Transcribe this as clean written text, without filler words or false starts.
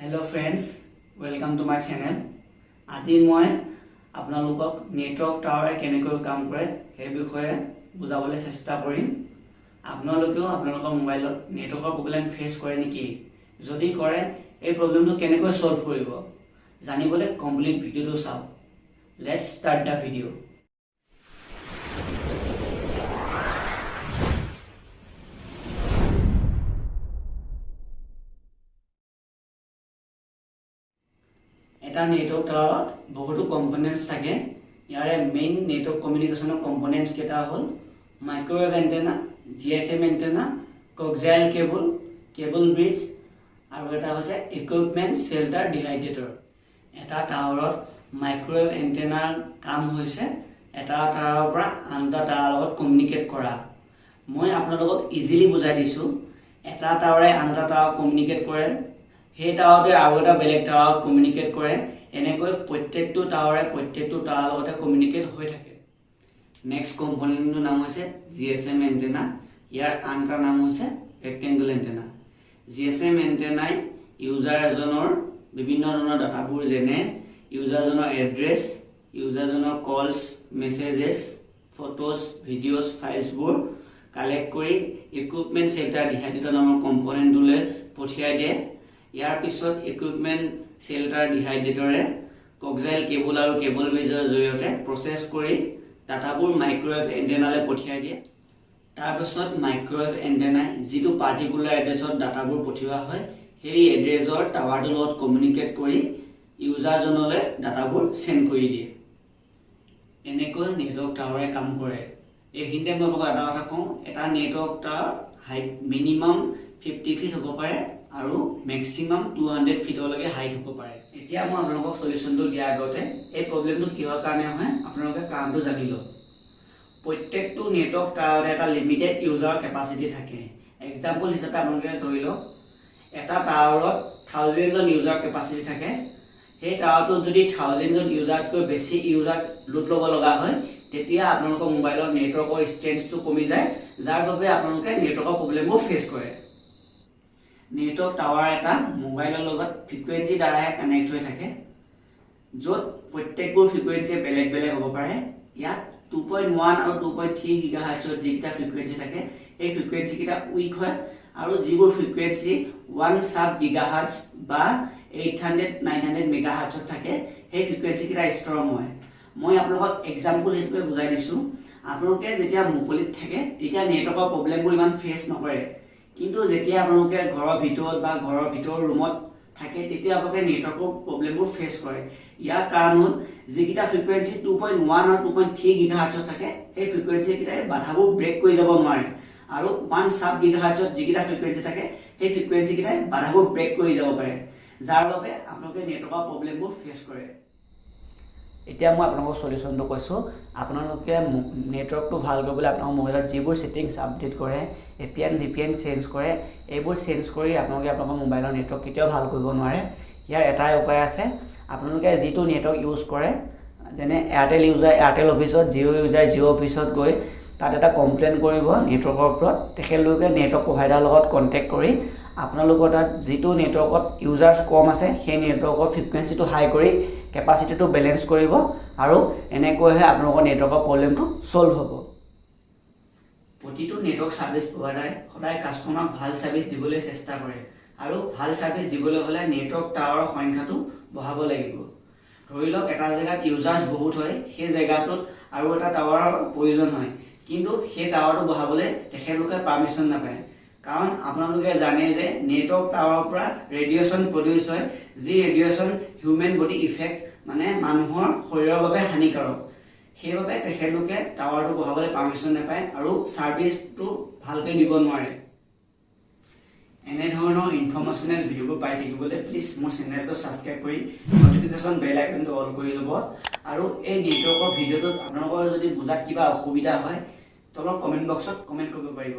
Hello friends, welcome to my channel. আজি মই আপোনালোকক নেটৱৰ্ক টাৱাৰে কেনেকৈ কাম কৰে সেই বিষয়ে বুজাবলৈ চেষ্টা কৰিম। আপোনালোকেও আপোনালোকৰ মোবাইলত নেটৱৰ্কৰ প্ৰব্লেম ফেচ কৰে নেকি? যদি কৰে এই প্ৰব্লেমটো কেনেকৈ সলভ কৰিব জানিবলৈ কমপ্লিট ভিডিওটো চাওক। Let's start the video. এটা নেটৱৰ্ক টাৱাৰত বহুতো কম্পোনেন্টস থাকে। ইয়াৰে মেইন নেটৱৰ্ক কমিউনিকেশনৰ কম্পোনেন্টস কেইটা হ'ল microwave antenna, GSM antenna, কোক্সিয়েল cable, cable bridge আৰু এটা হৈছে ইকুইপমেন্ট শেল্টাৰ ডিভাইডেটৰ। এটা টাৱাৰত মাইক্ৰৱেভ এন্টেনাৰ কাম হৈছে এটা টাৱাৰৰ পৰা আন এটা টাৱাৰৰ লগত কমিউনিকেট কৰা। মই আপোনালোকক ইজিলি বুজাই দিছো। এটা টাৱাৰে আন এটা টাৱাৰক কমিউনিকেট কৰে, সেই টাৱাৰটোৱে আৰু এটা বেলেগ টাৱাৰক কমিউনিকেট কৰে। এনেকৈ প্ৰত্যেকটো টাৱাৰে প্ৰত্যেকটো টাৱাৰৰ লগতে কমিউনিকেট হৈ থাকে। নেক্সট কম্পোনেন্টটোৰ নাম হৈছে জিএসএম এন্টেনা। ইয়াৰ আন এটা নাম হৈছে ৰেক্টেংগুল এন্টেনা। জিএসএম এন্টেনাই ইউজাৰ এজনৰ বিভিন্ন ধৰণৰ ডাটাবোৰ যেনে ইউজাৰজনৰ এড্ৰেছ, ইউজাৰজনৰ কলছ, মেছেজেছ, ফটোজ, ভিডিঅ'ছ, ফাইলছবোৰ কালেক্ট কৰি ইকুইপমেন্ট শেল্টাৰ ডিভাইডেটৰ নামৰ কম্পোনেন্টটোলৈ পঠিয়াই দিয়ে। ইয়াৰ পিছত ইকুইপমেন্ট শেল্টাৰ ডিভাইডেটৰে কোক্সিয়েল কেবল আৰু কেবল ব্ৰিজৰ জৰিয়তে প্ৰসেস কৰি ডাটাবোৰ মাইক্ৰৱেভ এন্টেনালৈ পঠিয়াই দিয়ে। তাৰ পিছত মাইক্ৰৱেভ এন্টেনাই যিটো পাৰ্টিকুলাৰ এড্ৰেছত ডাটাবোৰ পঠিওৱা হয় সেই এড্ৰেছৰ টাৱাৰটোৰ লগত কমিউনিকেট কৰি ইউজাৰজনলৈ ডাটাবোৰ সেন্ড কৰি দিয়ে। এনেকৈ নেটৱৰ্ক টাৱাৰে কাম কৰে। এইখিনিতে মই আপোনাক এটা কথা কওঁ, এটা network tower height minimum 50 feet হ'ব পাৰে আৰু মেক্সিমাম 200 ফিটলৈকে হাইট হ'ব পাৰে। এতিয়া মই আপোনালোকক সলিউশনটো দিয়াৰ আগতে এই প্ৰব্লেমটো কিহৰ কাৰণে হয় আপোনালোকে কাৰণটো জানি লওক। প্ৰত্যেকটো নেটৱৰ্ক টাৱাৰতে এটা লিমিটেড ইউজাৰ কেপাচিটি থাকে। এক্সাম্পল হিচাপে আপোনালোকে ধৰি লওক এটা টাৱাৰত 1000 জন ইউজাৰ কেপাচিটি থাকে। সেই টাৱাৰটোত যদি 1000 জন ইউজাৰতকৈ বেছি ইউজাৰ লোড ল'ব লগা হয় তেতিয়া আপোনালোকৰ মোবাইলৰ নেটৱৰ্কৰ ষ্ট্ৰেন্থটো কমি যায়, যাৰ বাবে আপোনালোকে নেটৱৰ্কৰ প্ৰব্লেমবোৰ ফেচ কৰে। নেটৱৰ্ক টাৱাৰ এটা মোবাইলৰ লগত ফ্ৰিকুৱেন্সি দ্বাৰা কানেক্ট হৈ থাকে, য'ত প্ৰত্যেকবোৰ ফ্ৰিকুৱেন্সি বেলেগ বেলেগ হ'ব পাৰে। ইয়াত 2.1 আৰু 2.3 গিগাহাৰ্টছৰ যিকেইটা ফ্ৰিকুৱেন্সি থাকে এই ফ্ৰিকুৱেন্সি কেইটা উইক হয় আৰু যিবোৰ ফ্ৰিকুৱেন্সি 1 সাব গিগাহাৰ্টছ বা 800-900 মেগাহাৰ্টছত থাকে সেই ফ্ৰিকুৱেন্সি কেইটা ষ্ট্ৰং হয়। মই আপোনালোকক এক্সাম্পল হিচাপে বুজাই দিছো। আপোনালোকে যেতিয়া মুকলিত থাকে তেতিয়া নেটৱৰ্কৰ প্ৰব্লেমবোৰ ইমান ফেচ নকৰে, কিন্তু যেতিয়া আপোনালোকে ঘৰৰ ভিতৰত বা ঘৰৰ ভিতৰৰ ৰুমত থাকে তেতিয়া আপোনালোকে নেটৱৰ্কৰ প্ৰব্লেমবোৰ ফেচ কৰে। ইয়াৰ কাৰণ হ'ল যিকেইটা ফ্ৰিকুৱেন্সি 2.1 আৰু 2.3 গিগাহাৰ্টছত থাকে এই ফ্ৰিকুৱেন্সি কেইটাই বাধাবোৰ ব্ৰেক কৰি যাব নোৱাৰে, আৰু 1 সাব গিগাহাৰ্টছত যিকেইটা ফ্ৰিকুৱেন্সি থাকে সেই ফ্ৰিকুৱেন্সি কেইটাই বাধাবোৰ ব্ৰেক কৰি যাব পাৰে, যাৰ বাবে আপোনালোকে নেটৱৰ্কৰ প্ৰব্লেমবোৰ ফেচ কৰে। এতিয়া মই আপোনালোকক সলিউশনটো কৈছো। আপোনালোকে নেটৱৰ্কটো ভাল কৰিবলৈ আপোনালোকৰ মোবাইলত যিবোৰ সেটিংস আপডেট কৰে, এপিএন ভিপিএন চেঞ্জ কৰে, এইবোৰ চেঞ্জ কৰি আপোনালোকে আপোনালোকৰ মোবাইলৰ নেটৱৰ্ক কেতিয়াও ভাল কৰিব নোৱাৰে। ইয়াৰ এটাই উপায় আছে, আপোনালোকে যিটো নেটৱৰ্ক ইউজ কৰে, যেনে এয়াৰটেল ইউজাৰ এয়াৰটেল অফিচত, জিঅ' ইউজাৰ জিঅ' অফিচত গৈ তাত এটা কমপ্লেইন কৰিব নেটৱৰ্কৰ ওপৰত। তেখেতলোকে নেটৱৰ্ক প্ৰভাইডাৰৰ লগত কণ্টেক্ট কৰি আপোনালোকৰ তাত যিটো নেটৱৰ্কত ইউজাৰ্ছ কম আছে সেই নেটৱৰ্কৰ ফ্ৰিকুৱেন্সিটো হাই কৰি কেপাচিটিটো বেলেঞ্চ কৰিব, আৰু এনেকৈহে আপোনালোকৰ নেটৱৰ্কৰ প্ৰব্লেমটো সলভ হ'ব। প্ৰতিটো নেটৱৰ্ক ছাৰ্ভিচ প্ৰভাইডাৰে সদায় কাষ্টমাৰক ভাল ছাৰ্ভিচ দিবলৈ চেষ্টা কৰে, আৰু ভাল ছাৰ্ভিচ দিবলৈ হ'লে নেটৱৰ্ক টাৱাৰৰ সংখ্যাটো বঢ়াব লাগিব। ধৰি লওক এটা জেগাত ইউজাৰ্ছ বহুত হয়, সেই জেগাটোত আৰু এটা টাৱাৰৰ প্ৰয়োজন হয়, কিন্তু সেই টাৱাৰটো বঢ়াবলৈ তেখেতলোকে পাৰ্মিশ্যন নাপায়। কাৰণ আপোনালোকে জানে যে নেটৱৰ্ক টাৱাৰৰ পৰা ৰেডিয়েশ্যন প্ৰডিউচ হয়, যি ৰেডিয়েশ্যন হিউমেন বডি ইফেক্ট মানে মানুহৰ শৰীৰৰ বাবে হানিকাৰক। সেইবাবে তেখেতলোকে টাৱাৰটো বঢ়াবলৈ পাৰ্মিশ্যন নাপায় আৰু ছাৰ্ভিচটো ভালকৈ দিব নোৱাৰে। এনেধৰণৰ ইনফৰমেশ্যনেল ভিডিঅ'বোৰ পাই থাকিবলৈ প্লিজ মোৰ চেনেলটো ছাবস্ক্ৰাইব কৰি নটিফিকেশ্যন বেল আইকনটো অল কৰি ল'ব। আৰু এই নেটৱৰ্কৰ ভিডিঅ'টোত আপোনালোকৰ যদি বুজাত কিবা অসুবিধা হয় তলত কমেণ্ট বক্সত কমেণ্ট কৰিব পাৰিব।